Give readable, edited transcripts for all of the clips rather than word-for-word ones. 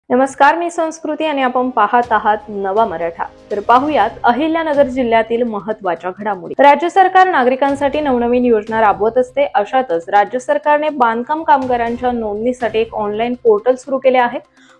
नमस्कार, मी संस्कृती आणि आपण पाहत आहात नवा मराठा। तर पाहूयात अहिल्यानगर जिल्ह्यातील महत्त्वाच्या घडामोडी। राज्य सरकार नागरिकांसाठी नवनवीन योजना राबवत असते। अशातच राज्य सरकारने बांधकाम कामगारांच्या नोंदणीसाठी एक ऑनलाईन पोर्टल सुरू केले आहे।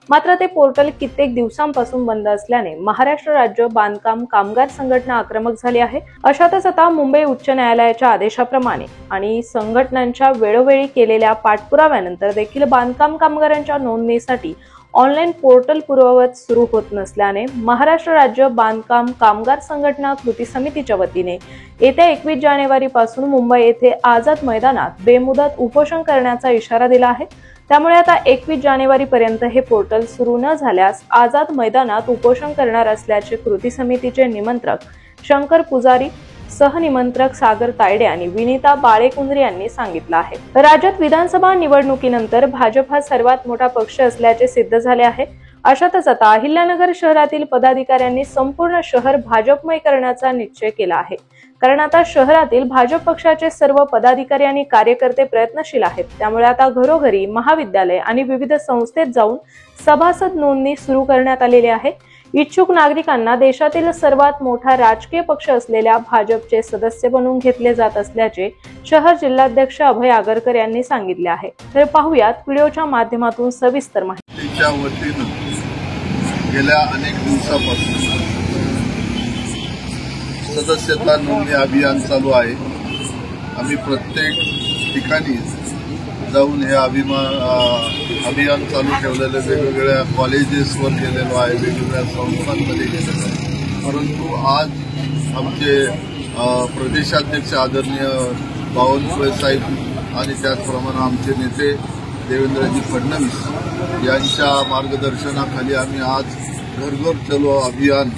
मात्र ते पोर्टल कित्येक दिवसांपासून बंद असल्याने महाराष्ट्र राज्य बांधकाम कामगार संघटना आक्रमक झाली आहे। अशातच आता मुंबई उच्च न्यायालयाच्या आदेशाप्रमाणे आणि संघटनांच्या वेळोवेळी केलेल्या पाठपुराव्यानंतर देखील बांधकाम कामगारांच्या नोंदणीसाठी ऑनलाईन पोर्टल पूर्ववत सुरू होत नसल्याने महाराष्ट्र राज्य बांधकाम कामगार संघटना कृती समितीच्या वतीने येत्या 21 जानेवारी पासून मुंबई येथे आझाद मैदानात बेमुदत उपोषण करण्याचा इशारा दिला आहे। त्यामुळे आता 21 जानेवारी पर्यंत हे पोर्टल सुरू न झाल्यास आझाद मैदानात उपोषण करणार असल्याचे कृती समितीचे निमंत्रक शंकर पुजारी, सहनिमंत्रक सागर तायडे आणि विनीता बाळेकुंद्रे यांनी सांगितलं आहे। राज्यात विधानसभा निवडणुकीनंतर भाजप हा सर्वात मोठा पक्ष असल्याचे सिद्ध झाले आहे। अशातच आता अहिल्यानगर शहरातील पदाधिकाऱ्यांनी संपूर्ण शहर भाजपमय करण्याचा निश्चय केला आहे। कारण आता शहरातील भाजप पक्षाचे सर्व पदाधिकारी आणि कार्यकर्ते प्रयत्नशील आहेत। त्यामुळे आता घरोघरी, महाविद्यालय आणि विविध संस्थेत जाऊन सभासद नोंदणी सुरू करण्यात आलेली आहे। इच्छुक नागरिकांना देशातील सर्वात मोठा राजकीय पक्ष असलेल्या भाजपचे सदस्य बनवून घेतले जात असल्याचे शहर जिल्हाध्यक्ष अभय आगरकर यांनी सांगितले आहे। तर पाहूयात व्हिडिओच्या माध्यमातून सविस्तर माहिती। गेल्या अनेक दिवसापासून सदस्यता नोंदणी अभियान चालू आहे। आम्ही प्रत्येक ठिकाणी जाऊन हे अभियान चालू ठेवलेले, वेगवेगळ्या कॉलेजेसवर गेलेलो आहे, वेगवेगळ्या संस्थांमध्ये गेलेलो आहे। परंतु आज आमचे प्रदेशाध्यक्ष आदरणीय बावनकुळे साहेब आणि त्याचप्रमाणे आमचे नेते देवेंद्रजी फडणवीस यांच्या मार्गदर्शनाखाली आम्ही आज घर घर चलो अभियान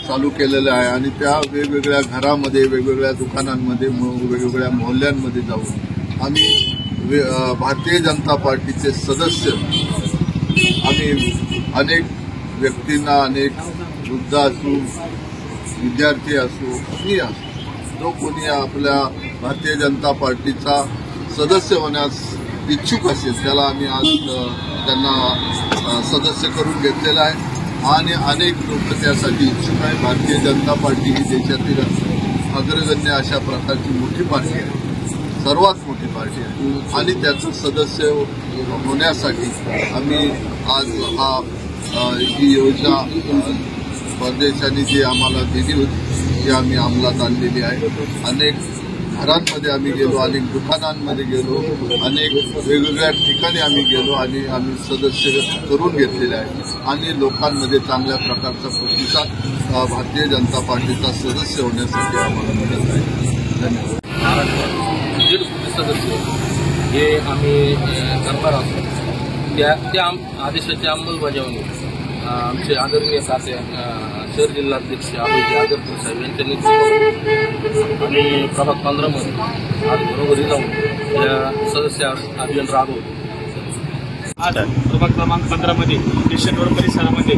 चालू केलेलं आहे आणि त्या वेगवेगळ्या घरामध्ये, वेगवेगळ्या दुकानांमध्ये, वेगवेगळ्या मोहल्ल्यांमध्ये जाऊन आम्ही भारतीय जनता पार्टीचे सदस्य आम्ही अनेक व्यक्तींना, अनेक वृद्ध असू, विद्यार्थी असू, कोणी असू, जो कोणी आपल्या भारतीय जनता पार्टीचा सदस्य होण्यास इच्छुक असेल त्याला आम्ही आज त्यांना सदस्य करून घेतलेला आहे आणि अनेक लोक त्यासाठी इच्छुक आहे। भारतीय जनता पार्टी ही देशातील अग्रगण्य अशा प्रकारची मोठी पार्टी आहे, सर्वात मोठी पार्टी आहे आणि त्याचं सदस्य होण्यासाठी आम्ही आज ही योजना परदेशांनी जी आम्हाला दिली होती ती आम्ही अंमलात आणलेली आहे। अनेक घरांमध्ये आम्ही गेलो, अनेक दुकानांमध्ये गेलो, अनेक वेगवेगळ्या ठिकाणी आम्ही गेलो आणि आम्ही सदस्य करून घेतलेले आहे आणि लोकांमध्ये चांगल्या प्रकारचा प्रतिसाद भारतीय जनता पार्टीचा सदस्य होण्यासाठी आम्हाला मिळत आहे। धन्यवाद। सदस्य हे आम्ही करणार आहोत, त्या आदेशाची अंमलबजावणी आमचे आदरणीय शहर जिल्हाध्यक्ष अभय आगरकर साहेब यांच्या नेतृत्वात आणि प्रभाग 15 मध्ये आज घरोघरी जाऊन त्या सदस्य अभियान राबवतो। आज प्रभाग क्रमांक 15 मध्ये स्टेशन रोड परिसरामध्ये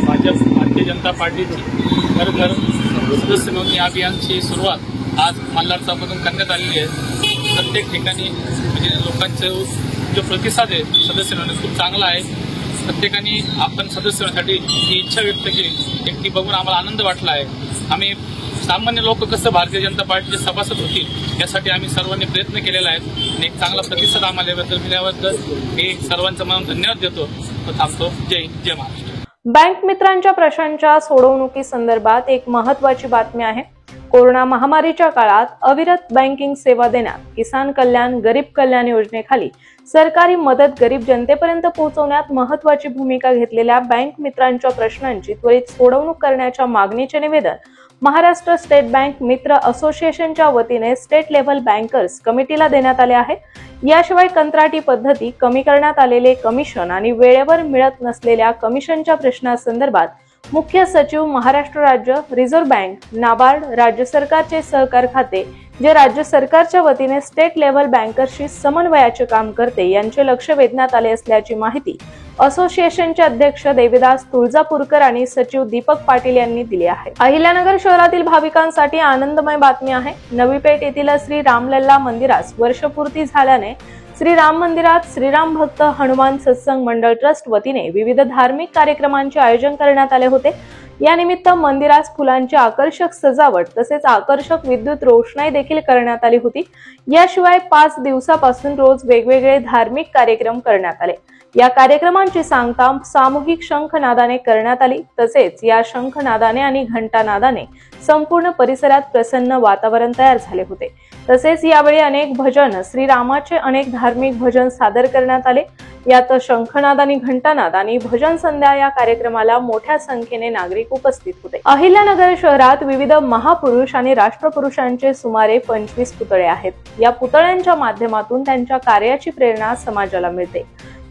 भारतीय जनता पार्टीची घर घर सदस्य नोंदणी अभियानची सुरुवात आज मल्हार चौकातून करण्यात आलेली आहे। प्रत्येक ठिकाणी म्हणजे लोकांचं जो प्रतिसाद आहे सदस्य नोंदणी खूप चांगला आहे। प्रत्येकाने आपण सदस्य होण्यासाठी ही इच्छा व्यक्त केली, ती बघून आम्हाला आनंद वाटला आहे। आम्ही सामान्य लोक कसं भारतीय जनता पार्टीचे सभासद होतील यासाठी आम्ही सर्वांनी प्रयत्न केलेला आहे आणि एक चांगला प्रतिसाद आम्हाला मिळाल्याबद्दल मी सर्वांचं म्हणून धन्यवाद देतो। थांबतो। जय महाराष्ट्र। बँक मित्रांच्या प्रश्नांच्या सोडवणुकीसंदर्भात एक महत्त्वाची बातमी आहे। कोरोना महामारीच्या काळात अविरत बँकिंग सेवा देण्यात किसान कल्याण, गरीब कल्याण योजनेखाली सरकारी मदत गरीब जनतेपर्यंत पोहोचवण्यात महत्त्वाची भूमिका घेतलेल्या बँक मित्रांच्या प्रश्नांची त्वरित सोडवणूक करण्याच्या मागणीचे निवेदन महाराष्ट्र स्टेट बँक मित्र असोसिएशनच्या वतीने स्टेट लेव्हल बँकर्स कमिटीला देण्यात आले आहे। याशिवाय कंत्राटी पद्धती, कमी करण्यात आलेले कमिशन आणि वेळेवर मिळत नसलेल्या कमिशनच्या प्रश्नासंदर्भात मुख्य सचिव, महाराष्ट्र राज्य रिझर्व्ह बँक, नाबार्ड, राज्य सरकारचे सहकार खाते जे राज्य सरकारच्या वतीने स्टेट लेव्हल बँकर्सशी समन्वयाचे काम करते यांचे लक्ष वेधण्यात आले असल्याची माहिती असोसिएशनचे अध्यक्ष देविदास तुळजापूरकर आणि सचिव दीपक पाटील यांनी दिली आहे। अहिल्यानगर शहरातील भाविकांसाठी आनंदमय बातमी आहे। नवी पेठ येथील श्री रामलल्ला मंदिरास वर्षपूर्ती झाल्याने श्री राम मंदिरात श्रीराम भक्त हनुमान सत्संग मंडळ ट्रस्ट वतीने विविध धार्मिक कार्यक्रमांचे आयोजन करण्यात आले होते। या निमित्त मंदिरास फुलांची आकर्षक सजावट तसेच आकर्षक विद्युत रोषणाई देखील करण्यात आली होती। याशिवाय 5 दिवसापासून रोज वेगवेगळे धार्मिक कार्यक्रम करण्यात आले। या कार्यक्रमांची सांगता सामूहिक शंखनादाने करण्यात आली। तसेच या शंखनादाने आणि घंटानादाने संपूर्ण परिसरात प्रसन्न वातावरण तयार झाले होते। तसेच यावेळी अनेक भजन श्रीरामाचे अनेक धार्मिक भजन सादर करण्यात आले। यात शंखनाद आणि घंटानाद आणि भजन संध्या या कार्यक्रमाला मोठ्या संख्येने नागरिक उपस्थित होते। अहिल्यानगर शहरात विविध महापुरुष आणि राष्ट्रपुरुषांचे सुमारे 25 पुतळे आहेत। या पुतळ्यांच्या माध्यमातून त्यांच्या कार्याची प्रेरणा समाजाला मिळते।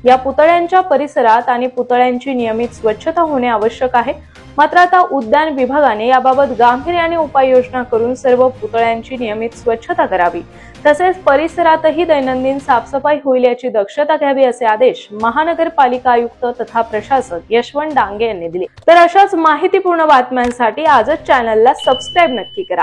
या पुतळ्यांच्या परिसरात आणि पुतळ्यांची नियमित स्वच्छता होणे आवश्यक आहे। मात्र आता उद्यान विभागाने याबाबत गांभीर्याने उपाययोजना करून सर्व पुतळ्यांची नियमित स्वच्छता करावी। तसेच परिसरातही दैनंदिन साफसफाई होईल याची दक्षता घ्यावी असे आदेश महानगरपालिका आयुक्त तथा प्रशासक यशवंत डांगे यांनी दिले। तर अशाच माहितीपूर्ण बातम्यांसाठी आजच चॅनलला सबस्क्राईब नक्की करा।